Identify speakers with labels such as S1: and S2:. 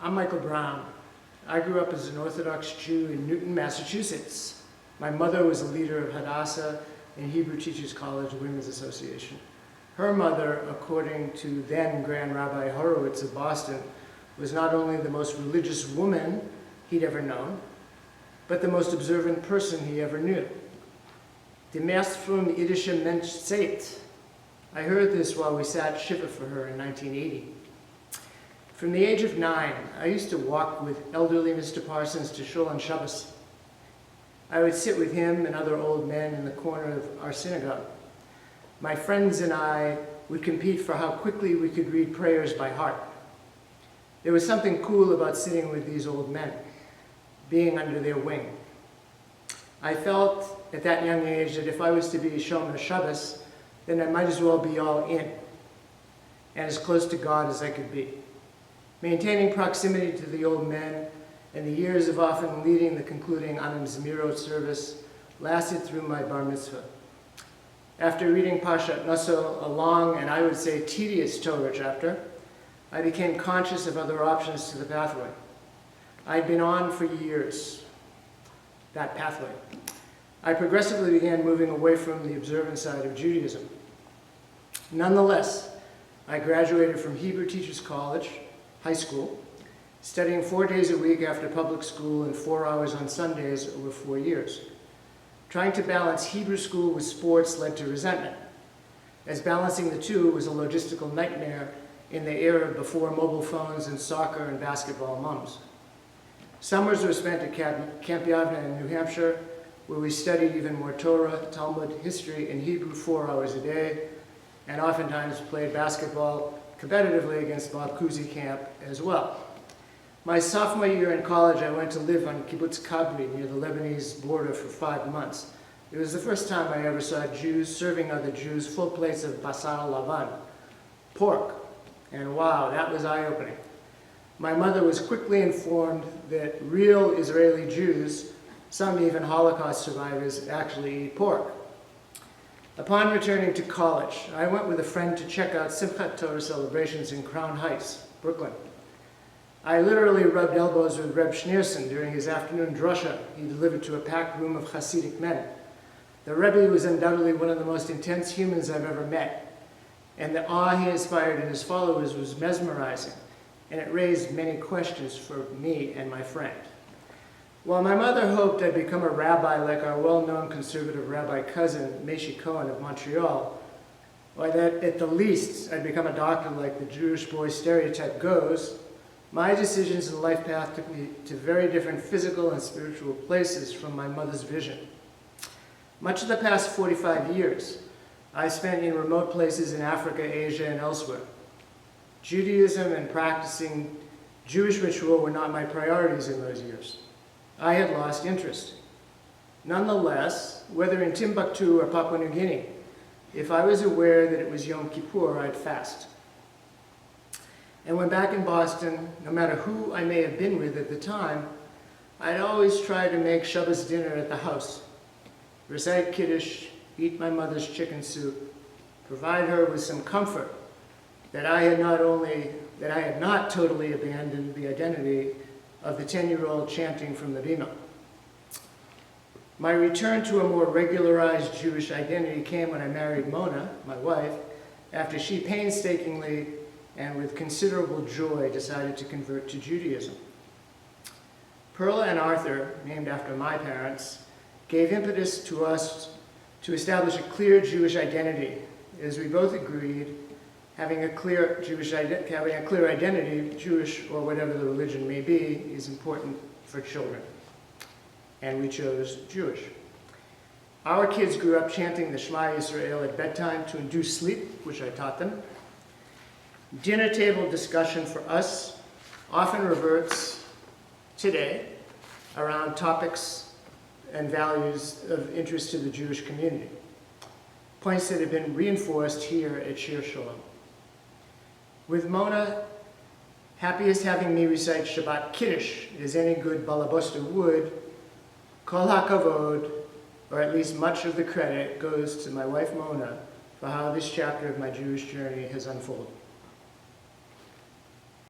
S1: I'm Michael Brown. I grew up as an Orthodox Jew in Newton, Massachusetts. My mother was a leader of Hadassah and Hebrew Teachers College Women's Association. Her mother, according to then Grand Rabbi Horowitz of Boston, was not only the most religious woman he'd ever known, but the most observant person he ever knew. Die meest fromme Yiddische Mensch seit. I heard this while we sat Shiva for her in 1980. From the age of 9, I used to walk with elderly Mr. Parsons to Shul on Shabbos. I would sit with him and other old men in the corner of our synagogue. My friends and I would compete for how quickly we could read prayers by heart. There was something cool about sitting with these old men, being under their wing. I felt at that young age that if I was to be Shomer Shabbos, then I might as well be all in, and as close to God as I could be. Maintaining proximity to the old men and the years of often leading the concluding Anam Zemirot service lasted through my bar mitzvah. After reading Parshat Naso, a long and I would say tedious Torah chapter, I became conscious of other options to the pathway. I'd been on for years, that pathway. I progressively began moving away from the observant side of Judaism. Nonetheless, I graduated from Hebrew Teachers College, high school, studying 4 days a week after public school and 4 hours on Sundays over 4 years. Trying to balance Hebrew school with sports led to resentment, as balancing the two was a logistical nightmare in the era before mobile phones and soccer and basketball mums. Summers were spent at Camp Yavneh in New Hampshire, where we studied even more Torah, Talmud, history, and Hebrew 4 hours a day, and oftentimes played basketball competitively against Bob Cousy Camp as well. My sophomore year in college, I went to live on Kibbutz Kabri near the Lebanese border for 5 months. It was the first time I ever saw Jews serving other Jews full plates of basar lavan, pork, and wow, that was eye-opening. My mother was quickly informed that real Israeli Jews, some even Holocaust survivors, actually eat pork. Upon returning to college, I went with a friend to check out Simchat Torah celebrations in Crown Heights, Brooklyn. I literally rubbed elbows with Reb Schneerson during his afternoon drosha he delivered to a packed room of Hasidic men. The Rebbe was undoubtedly one of the most intense humans I've ever met, and the awe he inspired in his followers was mesmerizing, and it raised many questions for me and my friend. While my mother hoped I'd become a rabbi like our well-known conservative rabbi cousin, Meshi Cohen of Montreal, or that at the least I'd become a doctor like the Jewish boy stereotype goes, my decisions in life path took me to very different physical and spiritual places from my mother's vision. Much of the past 45 years, I spent in remote places in Africa, Asia, and elsewhere. Judaism and practicing Jewish ritual were not my priorities in those years. I had lost interest. Nonetheless, whether in Timbuktu or Papua New Guinea, if I was aware that it was Yom Kippur, I'd fast. And when back in Boston, no matter who I may have been with at the time, I'd always try to make Shabbos dinner at the house, recite Kiddush, eat my mother's chicken soup, provide her with some comfort that I had not totally abandoned the identity of the 10-year-old chanting from the Bima. My return to a more regularized Jewish identity came when I married Mona, my wife, after she painstakingly and with considerable joy decided to convert to Judaism. Perla and Arthur, named after my parents, gave impetus to us to establish a clear Jewish identity, as we both agreed having a clear identity, Jewish or whatever the religion may be, is important for children. And we chose Jewish. Our kids grew up chanting the Shema Yisrael at bedtime to induce sleep, which I taught them. Dinner table discussion for us often reverts today around topics and values of interest to the Jewish community. Points that have been reinforced here at Shir Shalom. With Mona, happiest having me recite Shabbat Kiddush as any good balabosta would, Kol HaKavod, or at least much of the credit, goes to my wife Mona for how this chapter of my Jewish journey has unfolded.